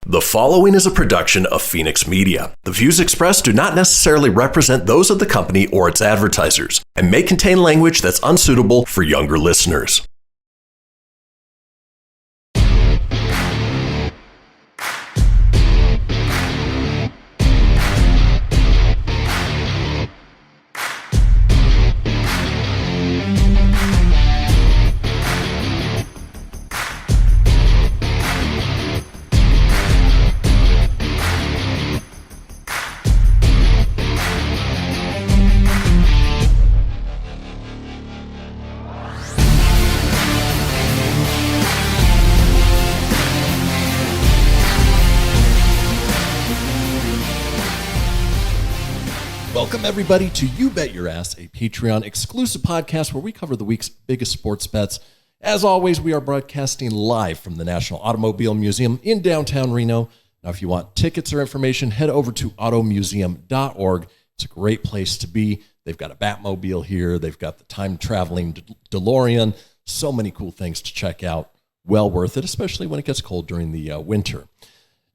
The following is a production of Fenix Media. The views expressed do not necessarily represent those of the company or its advertisers and may contain language that's unsuitable for younger listeners. Welcome, everybody, to You Bet Your Ass, a Patreon exclusive podcast where we cover the week's biggest sports bets. As always, we are broadcasting live from the National Automobile Museum in downtown Reno. Now, if you want tickets or information, head over to automuseum.org. It's a great place to be. They've got a Batmobile here. They've got the time-traveling DeLorean. So many cool things to check out. Well worth it, especially when it gets cold during the winter.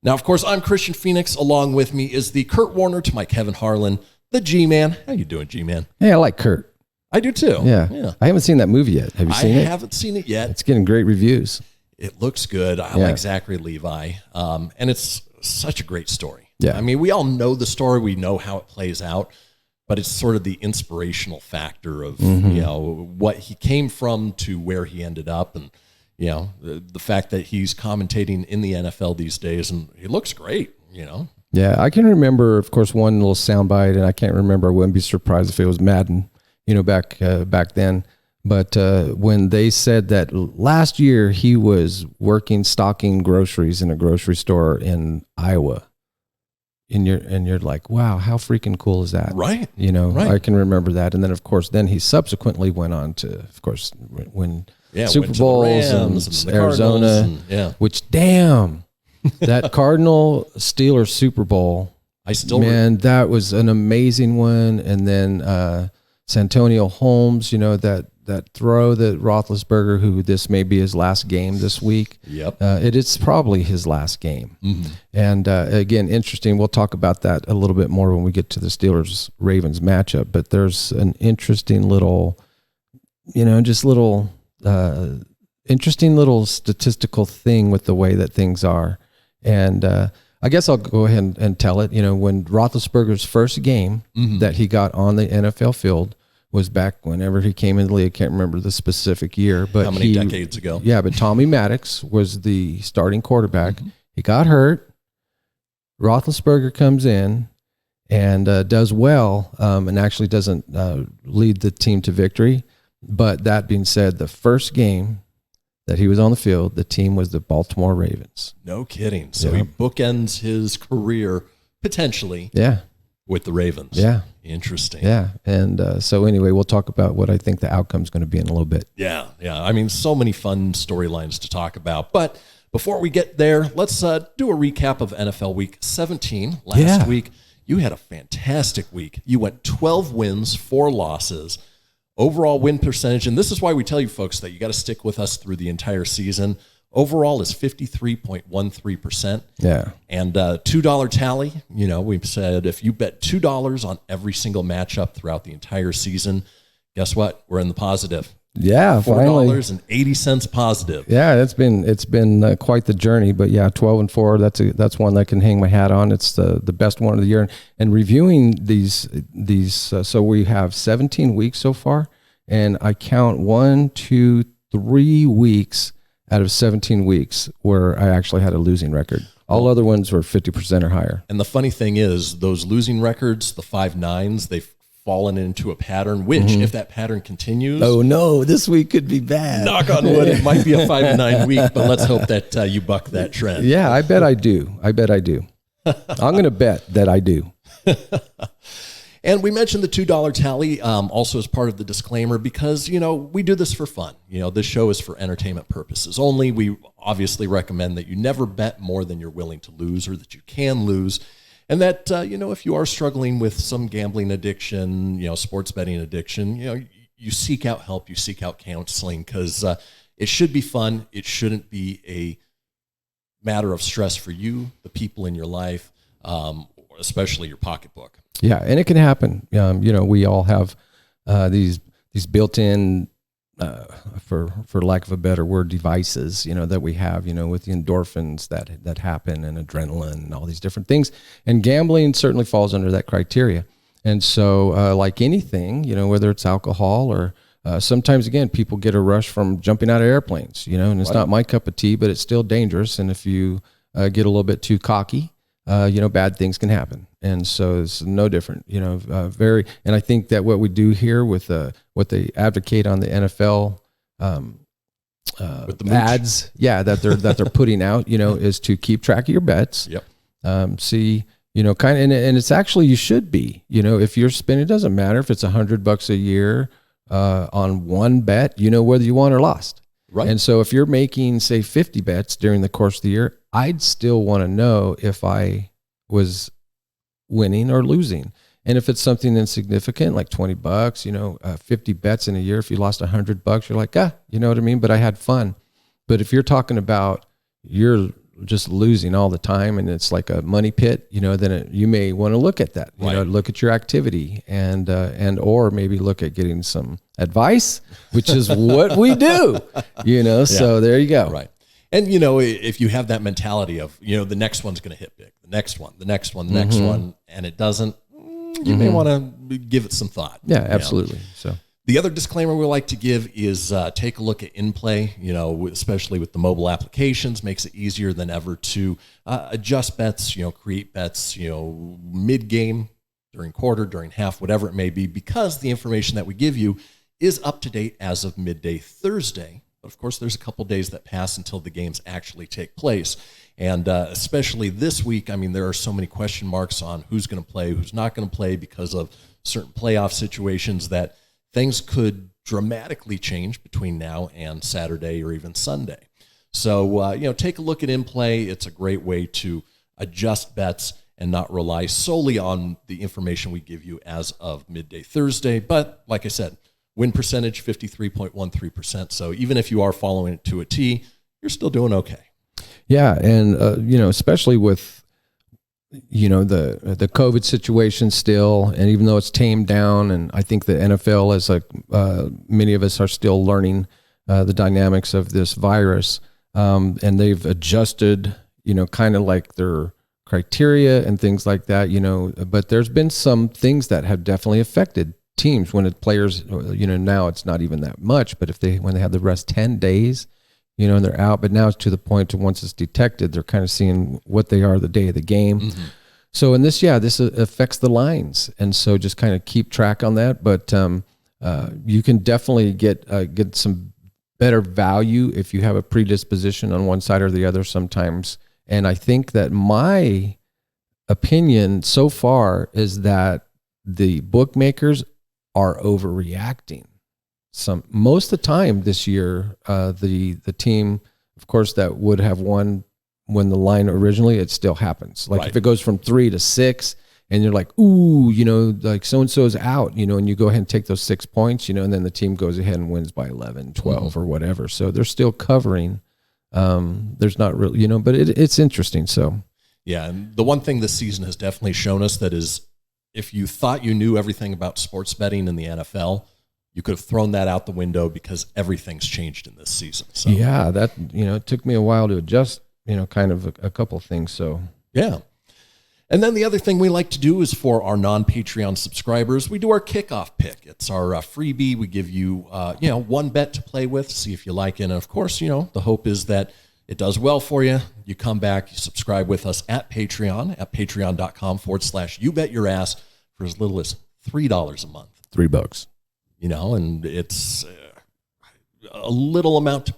Now, of course, I'm Kristian Fenix. Along with me is the Kurt Warner to my Kevin Harlan, the G-Man. How you doing, G-Man? Hey, I like Kurt. I do too. Yeah. I haven't seen that movie yet. Have you seen it? I haven't seen it yet. It's getting great reviews. It looks good. I like Zachary Levi. And it's such a great story. Yeah. I mean, we all know the story. We know how it plays out. But it's sort of the inspirational factor of, you know, what he came from to where he ended up. And, you know, the fact that he's commentating in the NFL these days. And he looks great, you know. Yeah, I can remember, of course, one little soundbite, and I can't remember. I wouldn't be surprised if it was Madden, you know, back then. But when they said that last year he was stocking groceries in a grocery store in Iowa, and you're like, wow, how freaking cool is that? Right. You know, right. I can remember that. And then, of course, he subsequently went on to, of course, win Super Bowls and Arizona, which, damn. That Cardinal Steelers Super Bowl, that was an amazing one. And then Santonio Holmes, you know, that throw that Roethlisberger, who this may be his last game this week. Yep. It is probably his last game. Mm-hmm. And again, interesting. We'll talk about that a little bit more when we get to the Steelers-Ravens matchup. But there's an interesting little, you know, interesting little statistical thing with the way that things are. And I guess I'll go ahead and tell it. You know, when Roethlisberger's first game that he got on the NFL field was back whenever he came in the league. I can't remember the specific year, but how many decades ago? Yeah, but Tommy Maddox was the starting quarterback. He got hurt. Roethlisberger comes in and does well, and actually doesn't lead the team to victory. But that being said, the first game that he was on the field, the team was the Baltimore Ravens. No kidding. So he bookends his career potentially with the Ravens. Yeah. Interesting. Yeah. And so anyway, we'll talk about what I think the outcome's going to be in a little bit. Yeah. I mean, so many fun storylines to talk about. But before we get there, let's do a recap of NFL Week 17. Last week, you had a fantastic week. You went 12 wins, 4 losses. Overall win percentage, and this is why we tell you folks that you got to stick with us through the entire season. Overall is 53.13%. Yeah. And $2 tally, you know, we've said if you bet $2 on every single matchup throughout the entire season, guess what? We're in the positive. Yeah, finally. $4.80 positive. Yeah, it's been quite the journey, but 12-4. That's one that I can hang my hat on. It's the best one of the year. And reviewing these, so we have 17 weeks so far, and I count 1, 2, 3 weeks out of 17 weeks where I actually had a losing record. All other ones were 50% or higher. And the funny thing is, those losing records, the 5-9s, they've fallen into a pattern, which if that pattern continues, oh no, this week could be bad. Knock on wood, it might be a 5-9 week, but let's hope that you buck that trend. Yeah, I bet I do. I'm going to bet that I do. And we mentioned the $2 tally also as part of the disclaimer because, you know, we do this for fun. You know, this show is for entertainment purposes only. We obviously recommend that you never bet more than you're willing to lose or that you can lose. And that, you know, if you are struggling with some gambling addiction, you know, sports betting addiction, you know, you seek out help, you seek out counseling because it should be fun. It shouldn't be a matter of stress for you, the people in your life, especially your pocketbook. Yeah, and it can happen. We all have these built-in, for lack of a better word, devices, that we have, with the endorphins that happen and adrenaline and all these different things. And gambling certainly falls under that criteria. And so like anything, whether it's alcohol or sometimes, again, people get a rush from jumping out of airplanes, and it's not my cup of tea, but it's still dangerous. And if you get a little bit too cocky, bad things can happen. And so it's no different, and I think that what we do here with what they advocate on the NFL with the ads, that they're putting out, is to keep track of your bets. Yep. See, kind of, and it's actually, you should be, if you're spending, it doesn't matter if it's $100 a year on one bet, whether you won or lost. Right. And so if you're making, say, 50 bets during the course of the year, I'd still want to know if I was winning or losing. And if it's something insignificant, like $20, 50 bets in a year, if you lost $100, you're like, you know what I mean? But I had fun. But if you're talking about you're just losing all the time and it's like a money pit, then you may want to look at that, look at your activity and or maybe look at getting some advice, which is what we do, so there you go. Right. And, if you have that mentality of, the next one's going to hit big, the next one, and it doesn't, you may want to give it some thought. Yeah, absolutely. So the other disclaimer we like to give is take a look at in-play, especially with the mobile applications, makes it easier than ever to adjust bets, create bets, mid-game, during quarter, during half, whatever it may be, because the information that we give you is up to date as of midday Thursday. But of course, there's a couple days that pass until the games actually take place. And especially this week, there are so many question marks on who's going to play, who's not going to play because of certain playoff situations that things could dramatically change between now and Saturday or even Sunday. So, take a look at in-play. It's a great way to adjust bets and not rely solely on the information we give you as of midday Thursday. But like I said, win percentage, 53.13%. So even if you are following it to a T, you're still doing okay. Yeah. And, especially with, the COVID situation still, and even though it's tamed down, and I think the NFL, as many of us are still learning the dynamics of this virus, and they've adjusted, kind of like their criteria and things like that, but there's been some things that have definitely affected teams when players, now it's not even that much, but when they have the rest 10 days, and they're out, but now it's to the point to once it's detected, they're kind of seeing what they are the day of the game. Mm-hmm. So in this, this affects the lines. And so just kind of keep track on that. But you can definitely get some better value if you have a predisposition on one side or the other sometimes. And I think that my opinion so far is that the bookmakers are overreacting. Most of the time this year, the team, of course, that would have won when the line originally, it still happens. Like if it goes from 3 to 6 and you're like, ooh, like so-and-so is out, and you go ahead and take those 6 points, and then the team goes ahead and wins by 11, 12 or whatever. So they're still covering. There's not really, but it's interesting. So. Yeah. And the one thing this season has definitely shown us that is, if you thought you knew everything about sports betting in the NFL, you could have thrown that out the window because everything's changed in this season. So yeah, that, it took me a while to adjust, kind of a couple of things. So yeah. And then the other thing we like to do is for our non-Patreon subscribers, we do our kickoff pick. It's our freebie. We give you, one bet to play with, see if you like it. And of course, the hope is that it does well for you. You come back, you subscribe with us at Patreon, at patreon.com/YouBetYourAss for as little as $3 a month. $3. And it's a little amount to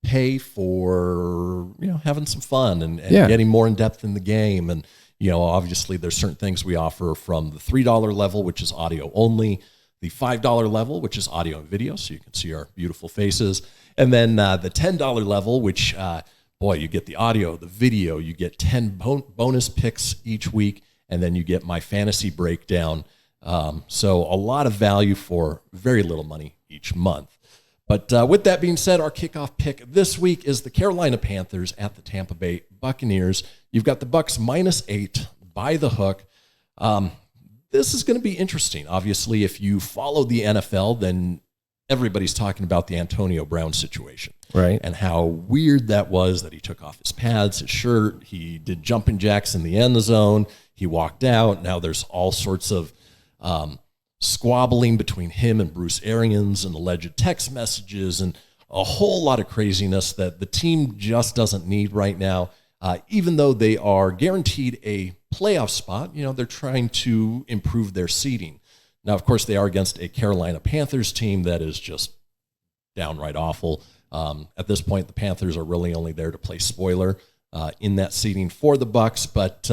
pay for, having some fun and getting more in depth in the game. And, obviously there's certain things we offer from the $3 level, which is audio only, the $5 level, which is audio and video, so you can see our beautiful faces. And then the $10 level, which, you get the audio, the video, you get 10 bonus picks each week, and then you get my fantasy breakdown. So a lot of value for very little money each month. But with that being said, our kickoff pick this week is the Carolina Panthers at the Tampa Bay Buccaneers. You've got the Bucs -8 by the hook. This is going to be interesting. Obviously, if you follow the NFL, then everybody's talking about the Antonio Brown situation. Right. And how weird that was that he took off his pads, his shirt. He did jumping jacks in the end zone. He walked out. Now there's all sorts of squabbling between him and Bruce Arians and alleged text messages and a whole lot of craziness that the team just doesn't need right now. Even though they are guaranteed a playoff spot, they're trying to improve their seeding. Now, of course, they are against a Carolina Panthers team that is just downright awful. At this point, the Panthers are really only there to play spoiler in that seeding for the Bucs. But,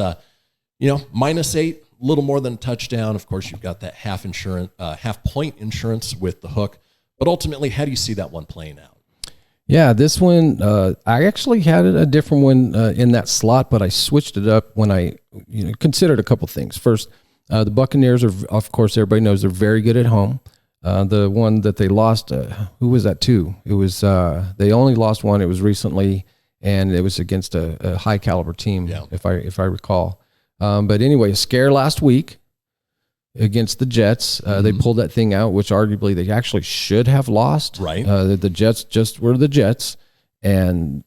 -8, a little more than a touchdown. Of course, you've got that half point insurance with the hook. But ultimately, how do you see that one playing out? Yeah, this one, I actually had a different one in that slot, but I switched it up when I considered a couple things. First, the Buccaneers are, of course, everybody knows they're very good at home. The one that they lost, who was that to? It was, they only lost one. It was recently, and it was against a high caliber team, if I recall. But anyway, a scare last week against the Jets. They pulled that thing out, which arguably they actually should have lost. Right. The Jets just were the Jets. And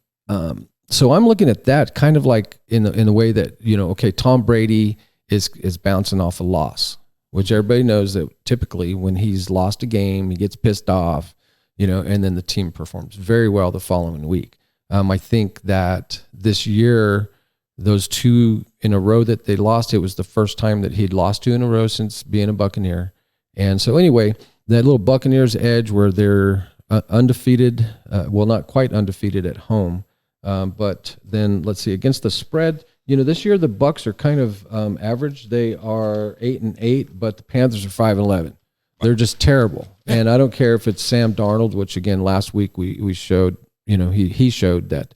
so I'm looking at that kind of like in the way that, okay, Tom Brady is bouncing off a loss, which everybody knows that typically when he's lost a game, he gets pissed off, and then the team performs very well the following week. I think that this year, those 2 in a row that they lost, it was the first time that he'd lost 2 in a row since being a Buccaneer. And so anyway, that little Buccaneers edge where they're undefeated, not quite undefeated at home. But then let's see, against the spread, this year the Bucs are kind of average. They are 8-8, but the Panthers are 5-11. They're just terrible. And I don't care if it's Sam Darnold, which again, last week we showed, he showed that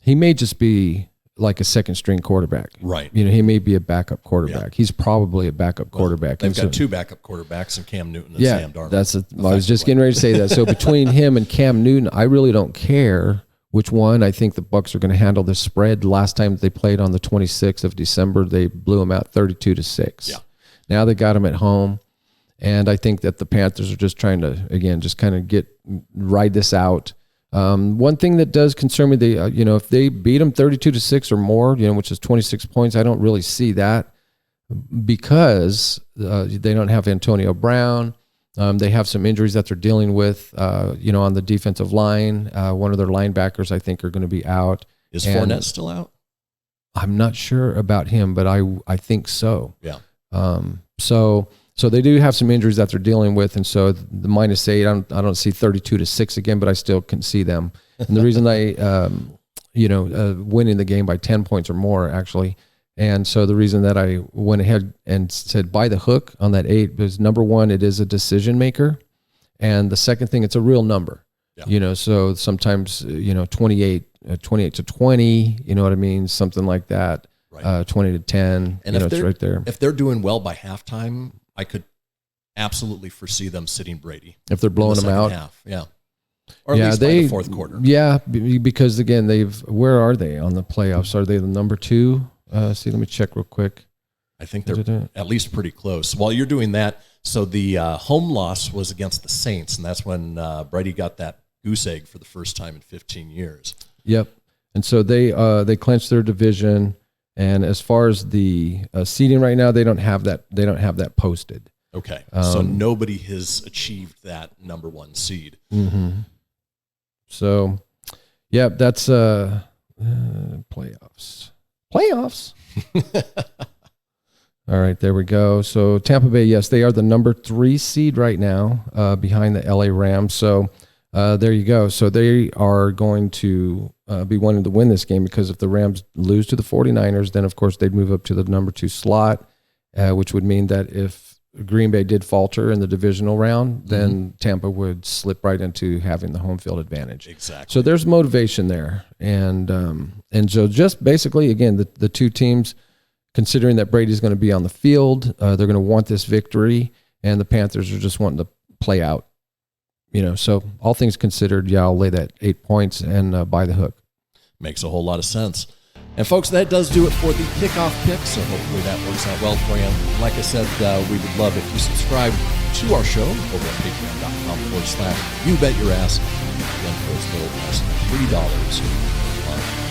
he may just be like a second string quarterback. Right. He may be a backup quarterback. Yeah. He's probably a backup quarterback. They've got 2 backup quarterbacks in Cam Newton and Sam Darnold. I was just getting ready to say that. So between him and Cam Newton, I really don't care which one. I think the Bucs are going to handle this spread. Last time they played on the 26th of December, they blew them out 32-6. Yeah. Now they got them at home. And I think that the Panthers are just trying to, again, just kind of ride this out. One thing that does concern me, if they beat them 32-6 or more, which is 26 points, I don't really see that because they don't have Antonio Brown. They have some injuries that they're dealing with, on the defensive line. One of their linebackers, I think, are going to be out. Is Fournette still out? I'm not sure about him, but I think so. Yeah. So they do have some injuries that they're dealing with, and so the -8, I don't see 32-6 again, but I still can see them. And the reason I, winning the game by 10 points or more, actually, and so the reason that I went ahead and said by the hook on that 8 is, number one, it is a decision maker, and the second thing, it's a real number. Yeah. So sometimes 28 to 20, you know what I mean, something like that. Right. 20-10, and it's right there. If they're doing well by halftime, I could absolutely foresee them sitting Brady. If they're blowing them out. Half. Yeah. Or at least by the fourth quarter. Yeah, because again, where are they on the playoffs? Are they the number 2? Let me check real quick. I think they're at least pretty close. While you're doing that, so the home loss was against the Saints, and that's when Brady got that goose egg for the first time in 15 years. Yep. And so they clinched their division. And as far as the seeding right now, they don't have that. They don't have that posted. Okay, so nobody has achieved that number 1 seed. Mm-hmm. So, yeah, that's playoffs. All right, there we go. So Tampa Bay, yes, they are the number 3 seed right now, behind the LA Rams. So there you go. So they are going to be wanting to win this game, because if the Rams lose to the 49ers, then of course they'd move up to the number 2 slot, which would mean that if Green Bay did falter in the divisional round, then Tampa would slip right into having the home field advantage. Exactly. So there's motivation there. And so just basically, again, the 2 teams, considering that Brady's going to be on the field, they're going to want this victory, and the Panthers are just wanting to play out. So all things considered, I'll lay that 8 points and buy the hook. Makes a whole lot of sense. And folks, that does do it for the kickoff pick, so hopefully that works out well for you. Like I said, we would love if you subscribe to our show over at patreon.com/YouBetYourAss. Again, for as little as $3 a month.